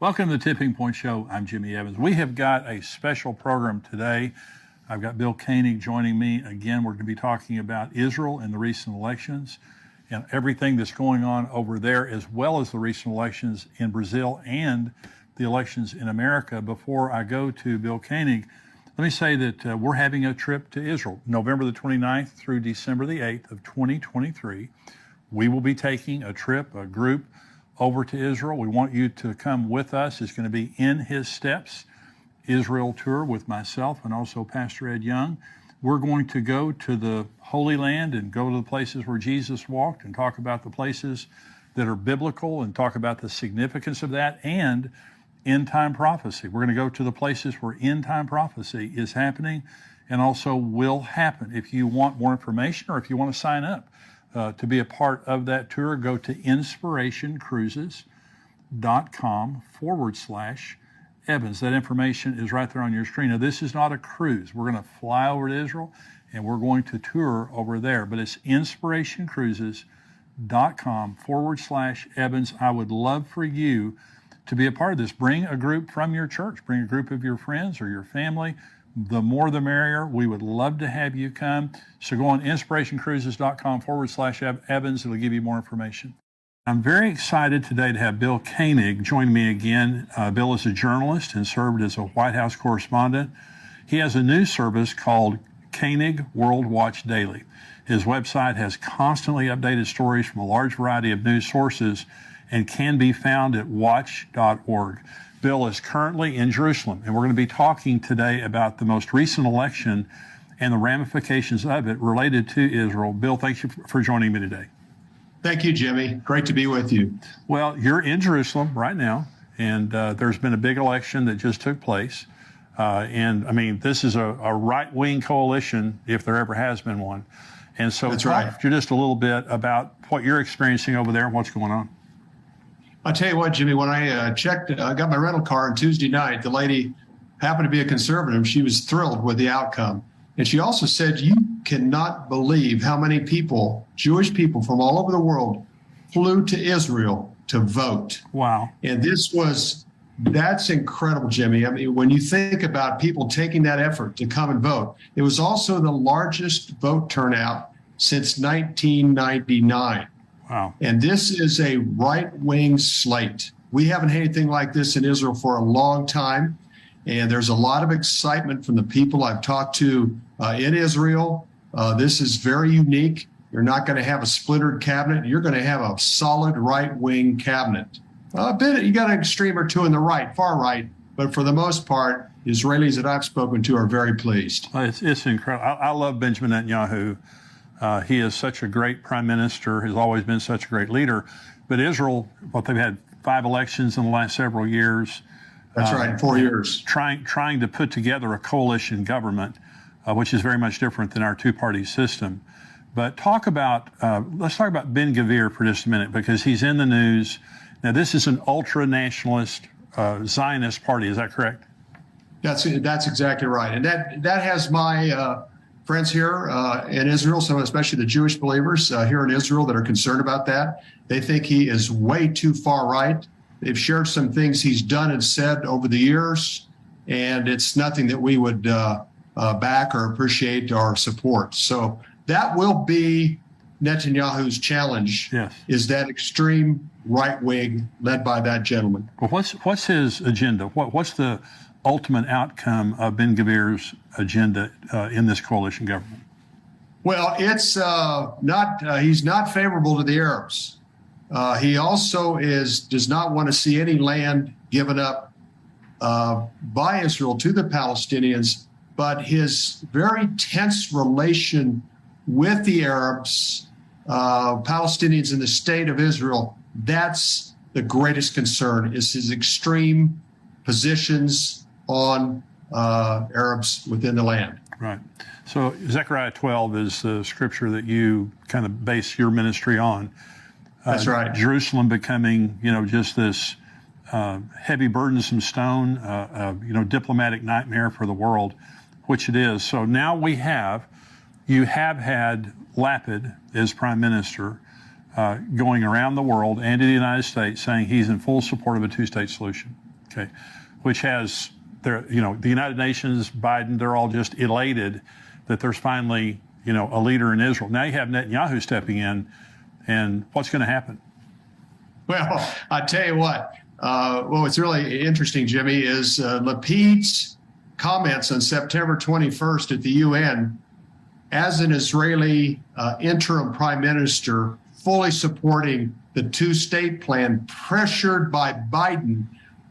Welcome to the Tipping Point Show. I'm Jimmy Evans. We have got a special program today. I've got Bill Koenig joining me. Again, we're going to be talking about Israel and the recent elections and everything that's going on over there, as well as the recent elections in Brazil and the elections in America. Before I go to Bill Koenig, let me say that we're having a trip to Israel, November the 29th through December the 8th of 2023. We will be taking a trip, a group, over to Israel. We want you to come with us. It's going to be In His Steps Israel tour with myself and also Pastor Ed Young. We're going to go to the Holy Land and go to the places where Jesus walked and talk about the places that are biblical and talk about the significance of that and end-time prophecy. We're going to go to the places where end-time prophecy is happening and also will happen. If you want more information or if you want to sign up to be a part of that tour, go to inspirationcruises.com/Evans. That information is right there on your screen. Now, this is not a cruise. We're going to fly over to Israel and we're going to tour over there, but it's inspirationcruises.com/Evans. I would love for you to be a part of this. Bring a group from your church, bring a group of your friends or your family. The more the merrier. We would love to have you come. So go on inspirationcruises.com/Evans. It'll give you more information. I'm very excited today to have Bill Koenig join me again. Bill is a journalist and served as a White House correspondent. He has a news service called Koenig World Watch Daily. His website has constantly updated stories from a large variety of news sources and can be found at watch.org. Bill is currently in Jerusalem, and we're going to be talking today about the most recent election and the ramifications of it related to Israel. Bill, thank you for joining me today. Thank you, Jimmy. Great to be with you. Well, you're in Jerusalem right now, and there's been a big election that just took place. And I mean, this is a right-wing coalition, if there ever has been one. And so That's talk right. just a little bit about what you're experiencing over there and what's going on. I'll tell you what, Jimmy, when I got my rental car on Tuesday night, the lady happened to be a conservative. She was thrilled with the outcome. And she also said, you cannot believe how many people, Jewish people from all over the world, flew to Israel to vote. Wow. And that's incredible, Jimmy. I mean, when you think about people taking that effort to come and vote, it was also the largest vote turnout since 1999. Wow. And this is a right-wing slate. We haven't had anything like this in Israel for a long time. And there's a lot of excitement from the people I've talked to in Israel. This is very unique. You're not going to have a splintered cabinet. You're going to have a solid right-wing cabinet. You got an extreme or two in the right, far right. But for the most part, Israelis that I've spoken to are very pleased. It's incredible. I love Benjamin Netanyahu. He is such a great prime minister, has always been such a great leader. But Israel, they've had 5 elections in the last several years. That's right, 4 years. Trying to put together a coalition government, which is very much different than our two-party system. But let's talk about Ben-Gvir for just a minute, because he's in the news. Now, this is an ultra-nationalist Zionist party, is that correct? That's exactly right. And that has my friends here in Israel, some especially the Jewish believers here in Israel that are concerned about that. They think he is way too far right. They've shared some things he's done and said over the years, and it's nothing that we would back or appreciate or support. So that will be Netanyahu's challenge, yes, is that extreme right wing led by that gentleman. Well, what's his agenda? What's the ultimate outcome of Ben-Gvir's agenda in this coalition government? Well, it's he's not favorable to the Arabs. He also does not want to see any land given up by Israel to the Palestinians, but his very tense relation with the Arabs, Palestinians in the state of Israel, that's the greatest concern, is his extreme positions on Arabs within the land. Right. So Zechariah 12 is the scripture that you kind of base your ministry on. That's right. Jerusalem becoming, just this heavy, burdensome stone, diplomatic nightmare for the world, which it is. So now you have had Lapid as prime minister. going around the world and to the United States saying he's in full support of a two-state solution, okay, which has, the United Nations, Biden, they're all just elated that there's finally, a leader in Israel. Now you have Netanyahu stepping in, and what's going to happen? Well, I tell you what, what's really interesting, Jimmy, is Lapid's comments on September 21st at the UN as an Israeli interim prime minister fully supporting the two-state plan, pressured by Biden,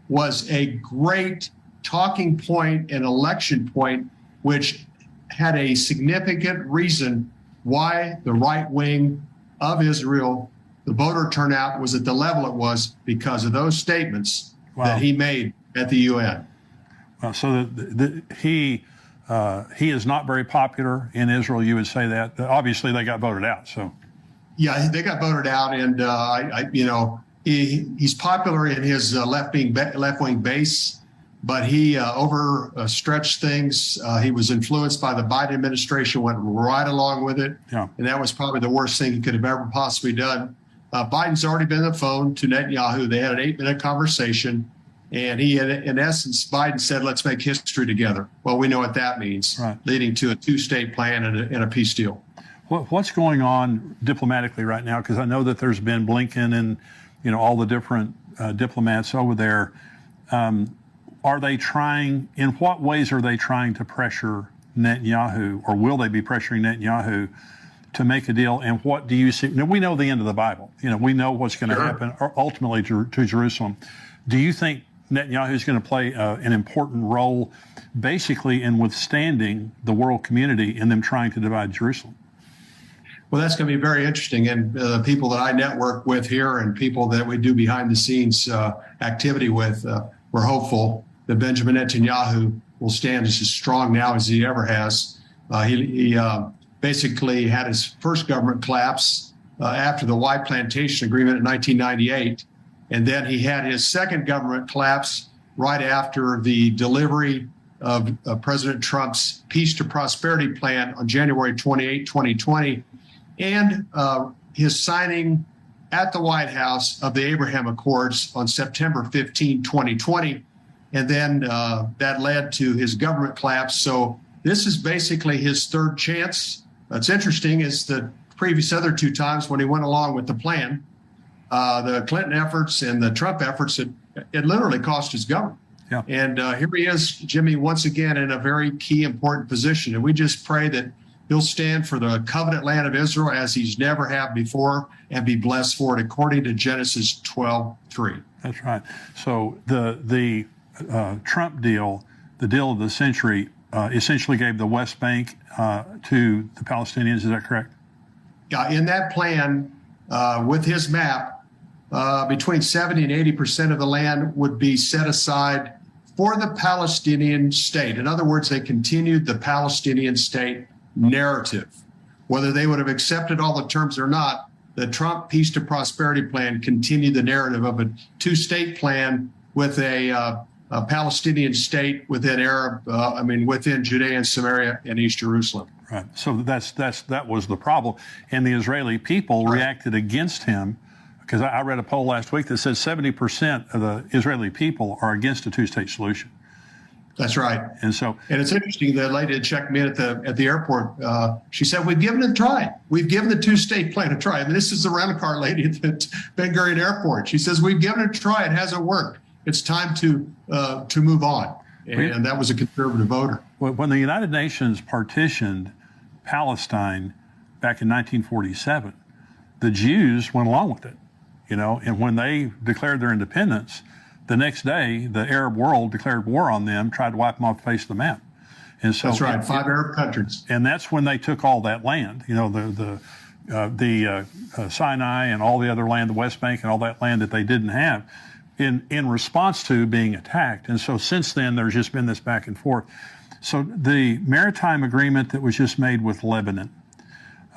was a great talking point and election point, which had a significant reason why the right wing of Israel, the voter turnout was at the level it was because of those statements that he made at the UN. So he is not very popular in Israel. You would say that. Obviously, they got voted out. So, yeah, they got voted out, and he's popular in his left-wing base, but he overstretched things. He was influenced by the Biden administration, went right along with it, and that was probably the worst thing he could have ever possibly done. Biden's already been on the phone to Netanyahu. They had an 8-minute conversation. And he, in essence, Biden said, let's make history together. Well, we know what that means, leading to a two-state plan and a peace deal. What's going on diplomatically right now? Because I know that there's been Blinken and, all the different diplomats over there. Are they trying, in what ways are they trying to pressure Netanyahu, or will they be pressuring Netanyahu to make a deal? And what do you see? We know the end of the Bible. We know what's going to happen ultimately to Jerusalem. Do you think Netanyahu is going to play an important role basically in withstanding the world community in them trying to divide Jerusalem? Well, that's going to be very interesting. And people that I network with here and people that we do behind the scenes activity with, we're hopeful that Benjamin Netanyahu will stand as strong now as he ever has. He basically had his first government collapse after the White Plantation Agreement in 1998. And then he had his second government collapse right after the delivery of President Trump's Peace to Prosperity plan on January 28, 2020, and his signing at the White House of the Abraham Accords on September 15, 2020. And then that led to his government collapse. So this is basically his third chance. What's interesting is the previous other two times when he went along with the plan, the Clinton efforts and the Trump efforts, it literally cost his government. Yeah. And here he is, Jimmy, once again in a very key, important position. And we just pray that he'll stand for the covenant land of Israel as he's never have before and be blessed for it, according to Genesis 12:3. That's right. So the Trump deal, the deal of the century, essentially gave the West Bank to the Palestinians. Is that correct? Yeah. In that plan, with his map, between 70 and 80% of the land would be set aside for the Palestinian state. In other words, they continued the Palestinian state narrative. Whether they would have accepted all the terms or not, the Trump Peace to Prosperity plan continued the narrative of a two-state plan with a Palestinian state within within Judea and Samaria and East Jerusalem. Right. So that was the problem. And the Israeli people reacted against him, because I read a poll last week that says 70% of the Israeli people are against a two-state solution. That's right. And it's interesting. The lady that checked me in at the airport, she said, "We've given it a try. We've given the two-state plan a try." And this is the rental car lady at the Ben Gurion Airport. She says, "We've given it a try. It hasn't worked. It's time to move on." And that was a conservative voter. When the United Nations partitioned Palestine back in 1947, the Jews went along with it, and when they declared their independence, the next day, the Arab world declared war on them, tried to wipe them off the face of the map. And so that's right, 5 Arab countries. And that's when they took all that land, the Sinai and all the other land, the West Bank and all that land that they didn't have, in response to being attacked. And so since then, there's just been this back and forth. So the maritime agreement that was just made with Lebanon,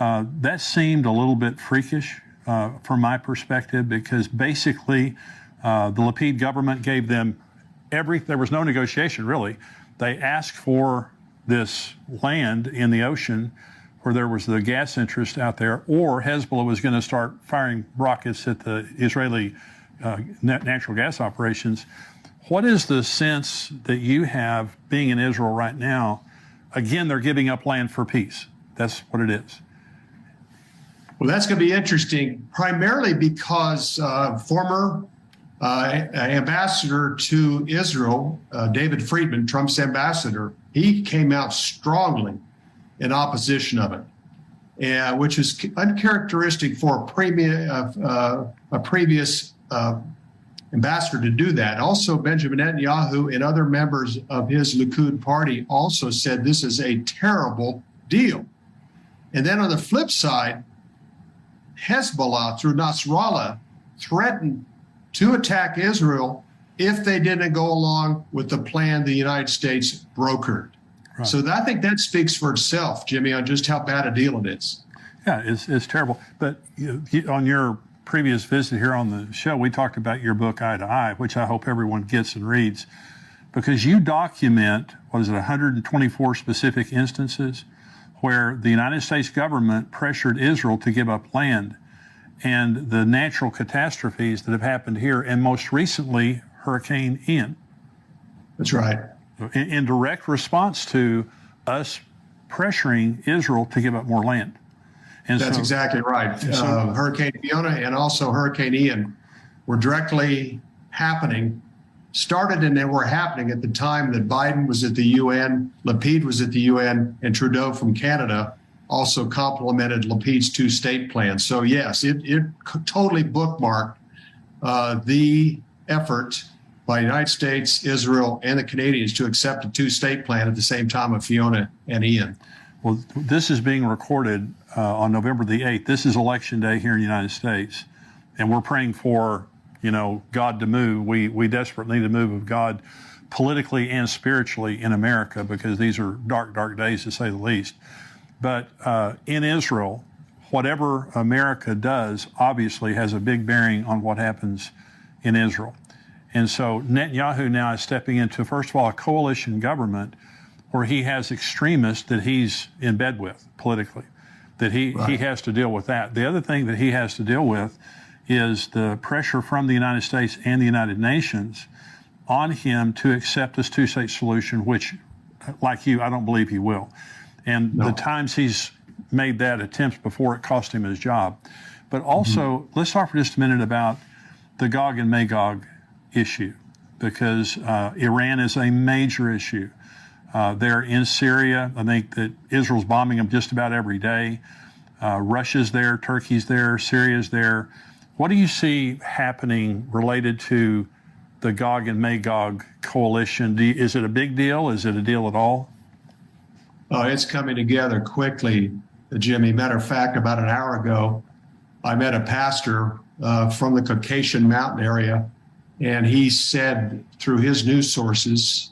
that seemed a little bit freakish from my perspective, because basically the Lapid government gave them there was no negotiation really. They asked for this land in the ocean where there was the gas interest out there, or Hezbollah was going to start firing rockets at the Israeli natural gas operations. What is the sense that you have being in Israel right now? Again, they're giving up land for peace. That's what it is. Well, that's going to be interesting, primarily because former ambassador to Israel, David Friedman, Trump's ambassador, he came out strongly in opposition of it, which is uncharacteristic for a previous ambassador to do that. Also, Benjamin Netanyahu and other members of his Likud party also said this is a terrible deal. And then on the flip side, Hezbollah, through Nasrallah, threatened to attack Israel if they didn't go along with the plan the United States brokered. Right. So I think that speaks for itself, Jimmy, on just how bad a deal it is. Yeah, it's terrible. But on your previous visit here on the show, we talked about your book, Eye to Eye, which I hope everyone gets and reads, because you document, 124 specific instances where the United States government pressured Israel to give up land, and the natural catastrophes that have happened here, and most recently, Hurricane Ian. That's right. In direct response to us pressuring Israel to give up more land. And that's exactly right. Hurricane Fiona and also Hurricane Ian were directly happening, started and they were happening at the time that Biden was at the UN, Lapid was at the UN, and Trudeau from Canada also complemented Lapid's two-state plan. So yes, it totally bookmarked the effort by the United States, Israel, and the Canadians to accept a two-state plan at the same time of Fiona and Ian. Well, this is being recorded on November the 8th. This is Election Day here in the United States, and we're praying for, God to move. We desperately need a move of God politically and spiritually in America, because these are dark, dark days, to say the least. But in Israel, whatever America does obviously has a big bearing on what happens in Israel. And so Netanyahu now is stepping into, first of all, a coalition government where he has extremists that he's in bed with politically, that he has to deal with that. The other thing that he has to deal with is the pressure from the United States and the United Nations on him to accept this two-state solution, which, like you, I don't believe he will. And the times he's made that attempt before, it cost him his job. But also, let's talk for just a minute about the Gog and Magog issue, because Iran is a major issue. They're in Syria. I think that Israel's bombing them just about every day. Russia's there, Turkey's there, Syria's there. What do you see happening related to the Gog and Magog coalition? Is it a big deal? Is it a deal at all? It's coming together quickly, Jimmy. Matter of fact, about an hour ago, I met a pastor from the Caucasian Mountain area, and he said through his news sources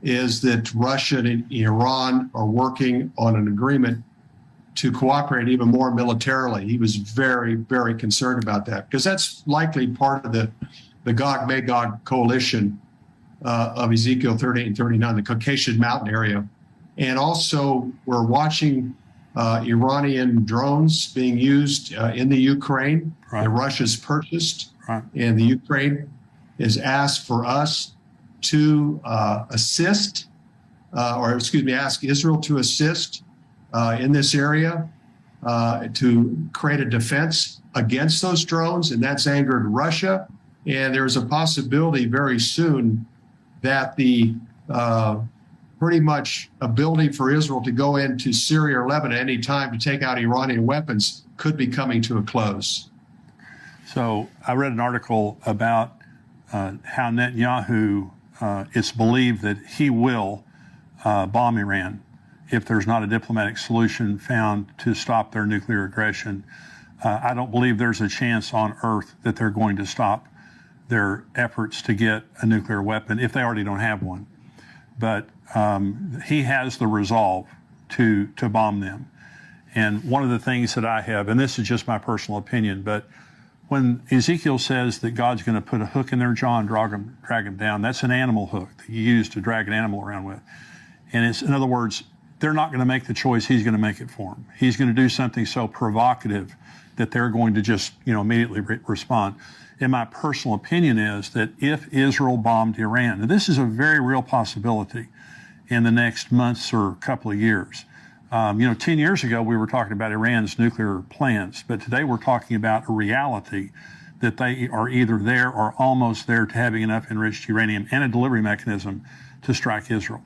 is that Russia and Iran are working on an agreement to cooperate even more militarily. He was very, very concerned about that, because that's likely part of the Gog-Magog coalition of Ezekiel 38 and 39, the Caucasian Mountain area. And also, we're watching Iranian drones being used in the Ukraine that Russia's purchased. And the Ukraine has asked for us to ask Israel to assist in this area to create a defense against those drones. And that's angered Russia. And there's a possibility very soon that the pretty much ability for Israel to go into Syria or Lebanon at any time to take out Iranian weapons could be coming to a close. So I read an article about how Netanyahu, it's believed that he will bomb Iran if there's not a diplomatic solution found to stop their nuclear aggression. I don't believe there's a chance on earth that they're going to stop their efforts to get a nuclear weapon if they already don't have one. But he has the resolve to bomb them. And one of the things that I have, and this is just my personal opinion, but when Ezekiel says that God's going to put a hook in their jaw and drag them down, that's an animal hook that you use to drag an animal around with. And it's, in other words, they're not going to make the choice. He's going to make it for them. He's going to do something so provocative that they're going to just, immediately respond. And my personal opinion is that if Israel bombed Iran, and this is a very real possibility in the next months or couple of years. 10 years ago, we were talking about Iran's nuclear plans, but today we're talking about a reality that they are either there or almost there to having enough enriched uranium and a delivery mechanism to strike Israel.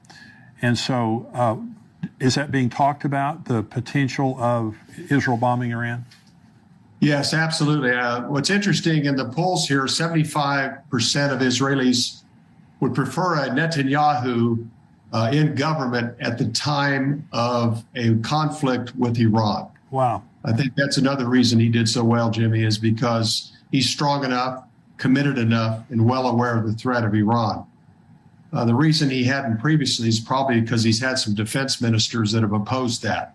And so is that being talked about, the potential of Israel bombing Iran? Yes, absolutely. What's interesting in the polls here, 75% of Israelis would prefer a Netanyahu in government at the time of a conflict with Iran. Wow. I think that's another reason he did so well, Jimmy, is because he's strong enough, committed enough, and well aware of the threat of Iran. The reason he hadn't previously is probably because he's had some defense ministers that have opposed that.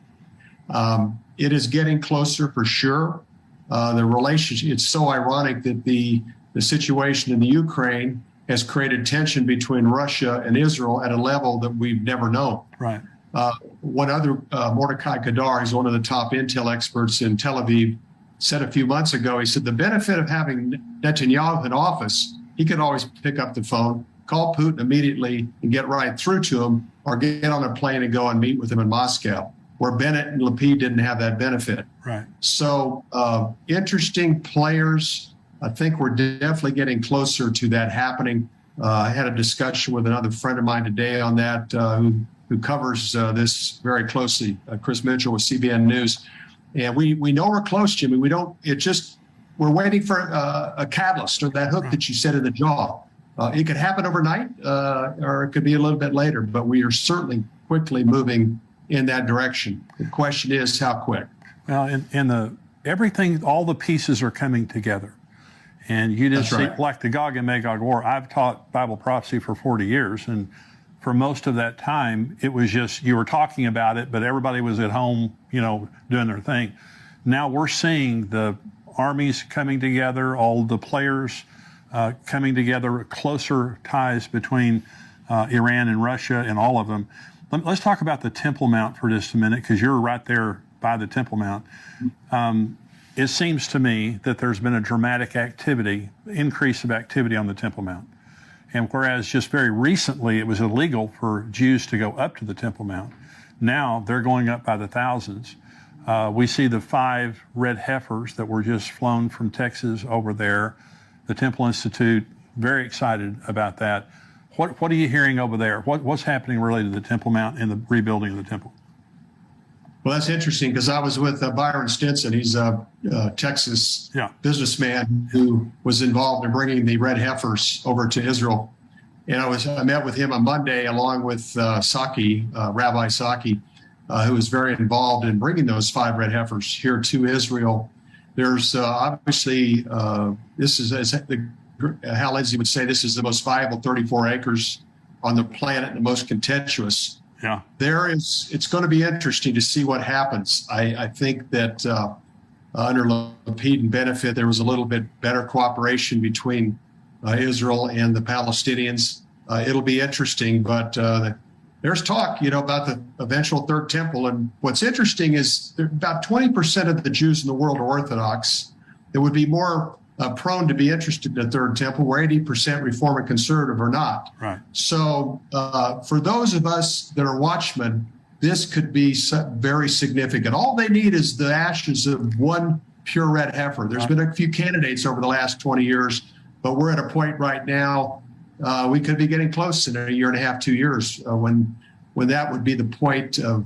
It is getting closer for sure. The relationship, it's so ironic that the situation in the Ukraine has created tension between Russia and Israel at a level that we've never known. Right. One other, Mordecai Kadar, he's one of the top intel experts in Tel Aviv, said a few months ago, he said the benefit of having Netanyahu in office, he could always pick up the phone, call Putin immediately and get right through to him, or get on a plane and go and meet with him in Moscow, where Bennett and Lapid didn't have that benefit. Right. So interesting players. I think we're definitely getting closer to that happening. I had a discussion with another friend of mine today on that who covers this very closely, Chris Mitchell with CBN News. And we know we're close, Jimmy. We're waiting for a catalyst or that hook that you said in the jaw. It could happen overnight or it could be a little bit later, but we are certainly quickly moving in that direction. The question is how quick. Well, everything, all the pieces are coming together. And you just see, like the Gog and Magog war, I've taught Bible prophecy for 40 years. And for most of that time, it was just, you were talking about it, but everybody was at home, doing their thing. Now we're seeing the armies coming together, all the players coming together, closer ties between Iran and Russia and all of them. Let's talk about the Temple Mount for just a minute, because you're right there by the Temple Mount. It seems to me that there's been a dramatic increase of activity on the Temple Mount. And whereas just very recently it was illegal for Jews to go up to the Temple Mount, now they're going up by the thousands. We see the 5 red heifers that were just flown from Texas over there. The Temple Institute, very excited about that. What are you hearing over there? What's happening related to the Temple Mount and the rebuilding of the temple? Well, that's interesting because I was with Byron Stinson. He's a Texas businessman who was involved in bringing the red heifers over to Israel. And I met with him on Monday along with Saki, Rabbi Saki, who was very involved in bringing those 5 red heifers here to Israel. There's obviously, this is, as Hal Lindsey would say, this is the most valuable 34 acres on the planet and the most contentious. Yeah, it's going to be interesting to see what happens. I think that under Lapid and Benefit, there was a little bit better cooperation between Israel and the Palestinians. It'll be interesting, but there's talk, about the eventual third temple. And what's interesting is about 20% of the Jews in the world are Orthodox. That would be more prone to be interested in the third temple, where 80% Reform and Conservative are not. Right. So for those of us that are watchmen, this could be very significant. All they need is the ashes of one pure red heifer. There's been a few candidates over the last 20 years, but we're at a point right now, we could be getting close in a year and a half, 2 years, when that would be the point of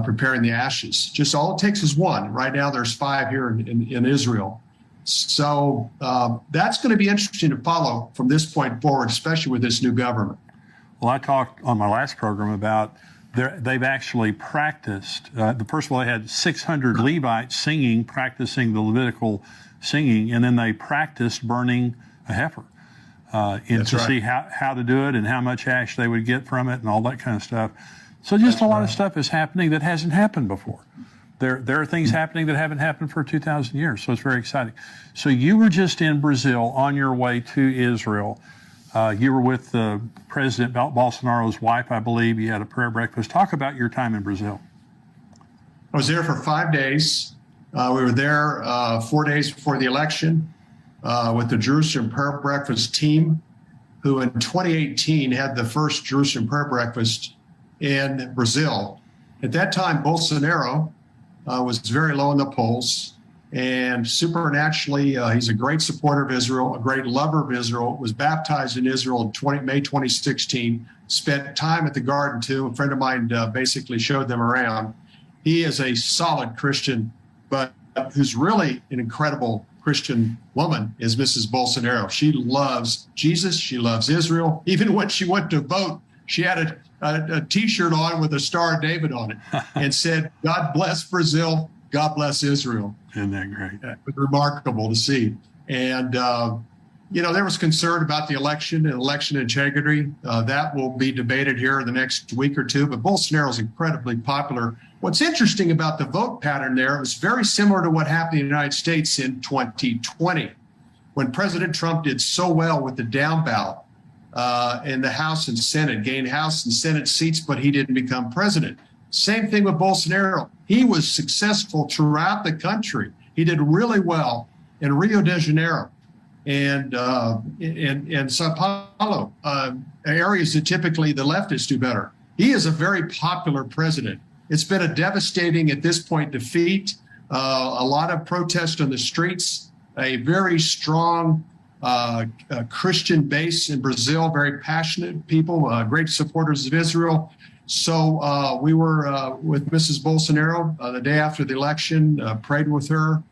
preparing the ashes. Just all it takes is one. Right now there's 5 here in Israel. So that's going to be interesting to follow from this point forward, especially with this new government. Well, I talked on my last program about they've actually practiced. First of all, they had 600 Levites practicing the Levitical singing, and then they practiced burning a heifer see how to do it and how much ash they would get from it and all that kind of stuff. So just a lot of stuff is happening that hasn't happened before. There are things happening that haven't happened for 2,000 years, so it's very exciting. So you were just in Brazil on your way to Israel. You were with President Bolsonaro's wife, I believe. You had a prayer breakfast. Talk about your time in Brazil. I was there for 5 days. We were there 4 days before the election with the Jerusalem Prayer Breakfast team, who in 2018 had the first Jerusalem Prayer Breakfast in Brazil. At that time, Bolsonaro was very low in the polls, and supernaturally, he's a great supporter of Israel, a great lover of Israel, was baptized in Israel in May 2016, spent time at the garden too. A friend of mine basically showed them around. He is a solid Christian, but who's really an incredible Christian woman is Mrs. Bolsonaro. She loves Jesus. She loves Israel. Even when she went to vote, she had a T-shirt on with a Star of David on it and said, "God bless Brazil. God bless Israel." Isn't that great? It was remarkable to see. And, there was concern about the election and election integrity. That will be debated here in the next week or two. But Bolsonaro is incredibly popular. What's interesting about the vote pattern there was very similar to what happened in the United States in 2020, when President Trump did so well with the down ballot in the House and Senate, gained House and Senate seats, but he didn't become president. Same thing with Bolsonaro. He was successful throughout the country. He did really well in Rio de Janeiro and Sao Paulo, areas that typically the leftists do better. He is a very popular president. It's been a devastating, at this point, defeat. A lot of protest on the streets, a very strong Christian base in Brazil, very passionate people, great supporters of Israel. So we were with Mrs. Bolsonaro the day after the election, prayed with her,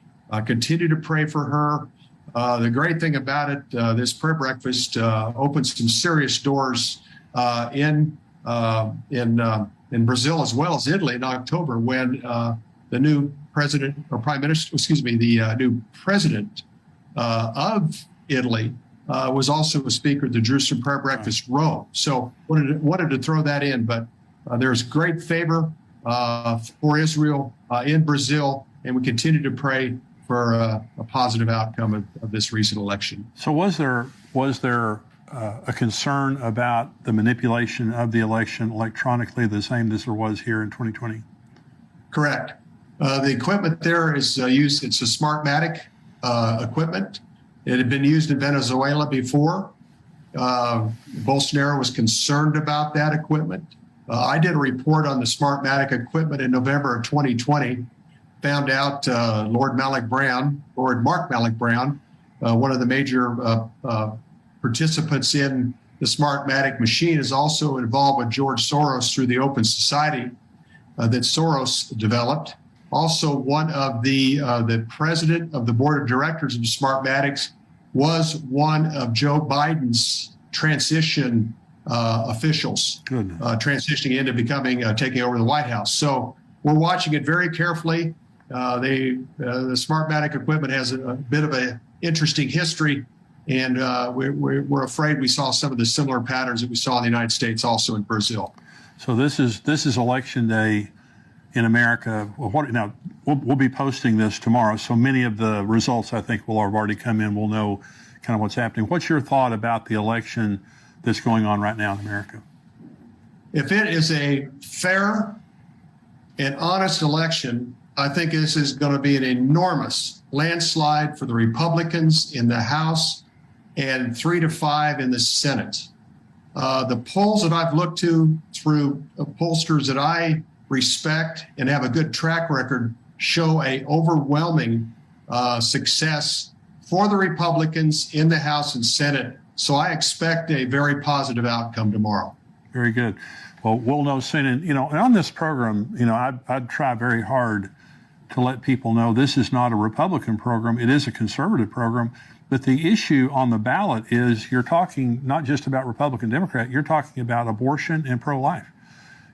continue to pray for her. The great thing about it, this prayer breakfast opens some serious doors in Brazil as well as Italy in October, when the new president or prime minister, the new president of Italy was also a speaker at the Jerusalem Prayer Breakfast Rome. So wanted to throw that in, but there's great favor for Israel in Brazil, and we continue to pray for a positive outcome of this recent election. So was there a concern about the manipulation of the election electronically, the same as there was here in 2020? Correct. The equipment there is used. It's a Smartmatic equipment. It had been used in Venezuela before. Bolsonaro was concerned about that equipment. I did a report on the Smartmatic equipment in November of 2020. Found out Lord Mark Malloch Brown, one of the major participants in the Smartmatic machine, is also involved with George Soros through the Open Society that Soros developed. Also, one of the president of the board of directors of Smartmatics was one of Joe Biden's transition officials, transitioning into taking over the White House. So we're watching it very carefully. The Smartmatic equipment has a bit of an interesting history, and we're afraid we saw some of the similar patterns that we saw in the United States, also in Brazil. So this is election day in America. Now we'll be posting this tomorrow, so many of the results I think will have already come in. We'll know kind of what's happening. What's your thought about the election that's going on right now in America? If it is a fair and honest election, I think this is going to be an enormous landslide for the Republicans in the House and 3 to 5 in the Senate. The polls that I've looked to through pollsters that I respect and have a good track record show a overwhelming success for the Republicans in the House and Senate. So I expect a very positive outcome tomorrow. Very good. Well, we'll know soon. And, on this program, I'd try very hard to let people know this is not a Republican program. It is a conservative program. But the issue on the ballot is you're talking not just about Republican, Democrat, you're talking about abortion and pro-life.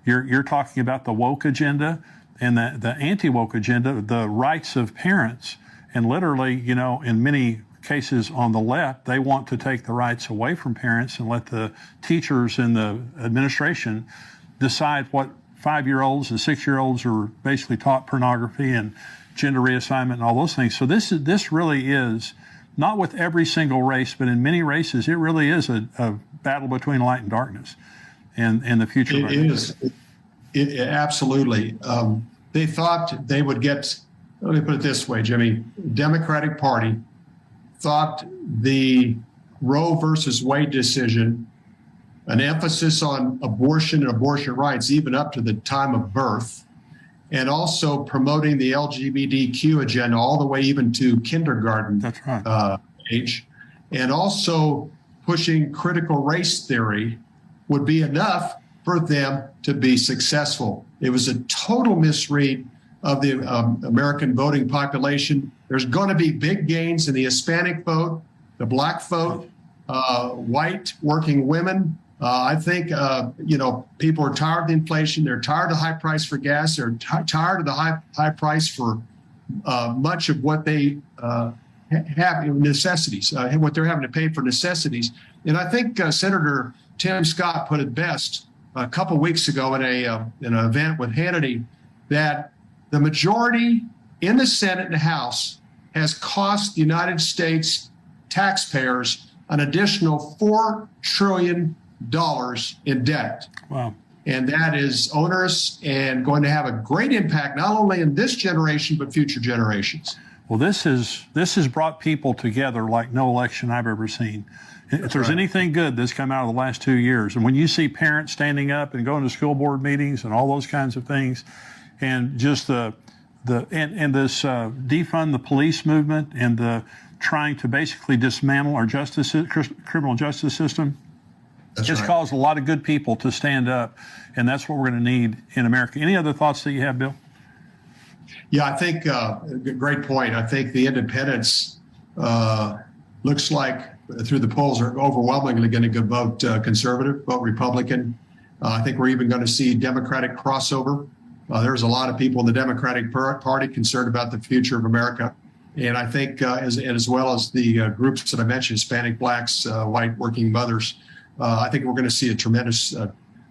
You're talking about the woke agenda and the anti-woke agenda, the rights of parents. And literally, in many cases on the left, they want to take the rights away from parents and let the teachers and the administration decide what 5-year-olds and 6-year-olds are basically taught pornography and gender reassignment and all those things. So this really is not with every single race, but in many races, it really is a battle between light and darkness and the future. It is. It absolutely. They thought they would get, let me put it this way, Jimmy, Democratic Party thought the Roe versus Wade decision, an emphasis on abortion and abortion rights, even up to the time of birth, and also promoting the LGBTQ agenda all the way even to kindergarten age, and also pushing critical race theory would be enough for them to be successful. It was a total misread of the American voting population. There's going to be big gains in the Hispanic vote, the Black vote, white working women. I think, people are tired of the inflation. They're tired of the high price for gas. They're tired of the high price for much of what they have necessities, what they're having to pay for necessities. And I think Senator Tim Scott put it best a couple weeks ago in an event with Hannity, that the majority in the Senate and the House has cost the United States taxpayers an additional $4 trillion in debt. Wow. And that is onerous and going to have a great impact, not only in this generation, but future generations. Well, this has brought people together like no election I've ever seen. If there's anything good that's come out of the last 2 years, and when you see parents standing up and going to school board meetings and all those kinds of things, and just this defund the police movement and the trying to basically dismantle our criminal justice system, it's caused a lot of good people to stand up, and that's what we're going to need in America. Any other thoughts that you have, Bill? Yeah, I think great point. I think the independents looks like through the polls are overwhelmingly going to vote conservative, vote Republican. I think we're even going to see Democratic crossover. There's a lot of people in the Democratic Party concerned about the future of America. And I think as well as the groups that I mentioned, Hispanic, Blacks, white working mothers, I think we're going to see a tremendous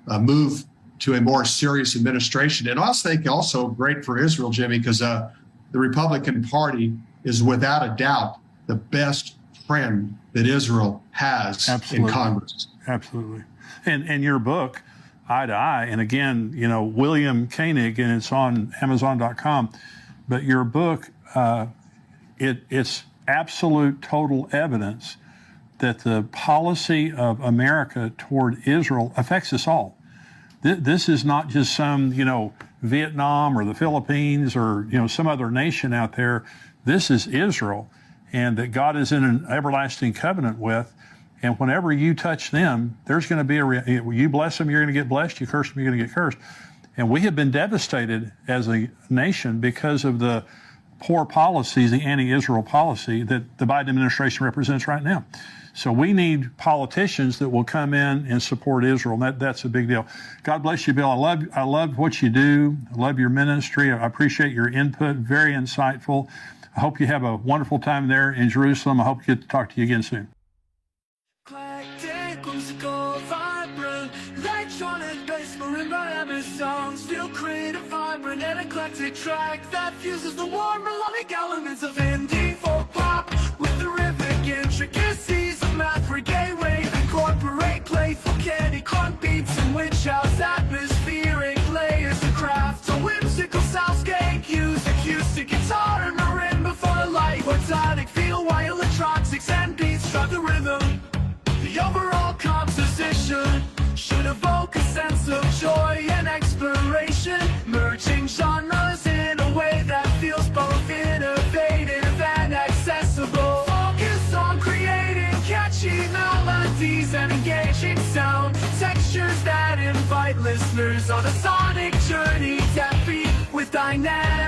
move to a more serious administration. And I also think also great for Israel, Jimmy, because the Republican Party is without a doubt the best friend that Israel has in Congress. Absolutely. And your book, Eye to Eye, and again, William Koenig, and it's on Amazon.com, but your book, it's absolute total evidence that the policy of America toward Israel affects us all. This is not just some, Vietnam or the Philippines or, some other nation out there. This is Israel, and that God is in an everlasting covenant with. And whenever you touch them, there's going to be you bless them, you're going to get blessed. You curse them, you're going to get cursed. And we have been devastated as a nation because of the poor policies, the anti-Israel policy that the Biden administration represents right now. So we need politicians that will come in and support Israel. And that's a big deal. God bless you, Bill. I love what you do. I love your ministry. I appreciate your input. Very insightful. I hope you have a wonderful time there in Jerusalem. I hope to get to talk to you again soon. Still create a vibrant and eclectic track that fuses the warm melodic elements of indie folk pop with the rhythmic intricacies of math reggae wave. Incorporate playful candy crunk beats and witch house atmospheric layers of craft. A whimsical soundscape, use acoustic guitar and marimba for the light. Photonic feel while electronics and beats drive the rhythm. The overall composition should evoke a sense of joy and exploration, merging genres in a way that feels both innovative and accessible. Focus on creating catchy melodies and engaging sound textures that invite listeners on a sonic journey that beat with dynamic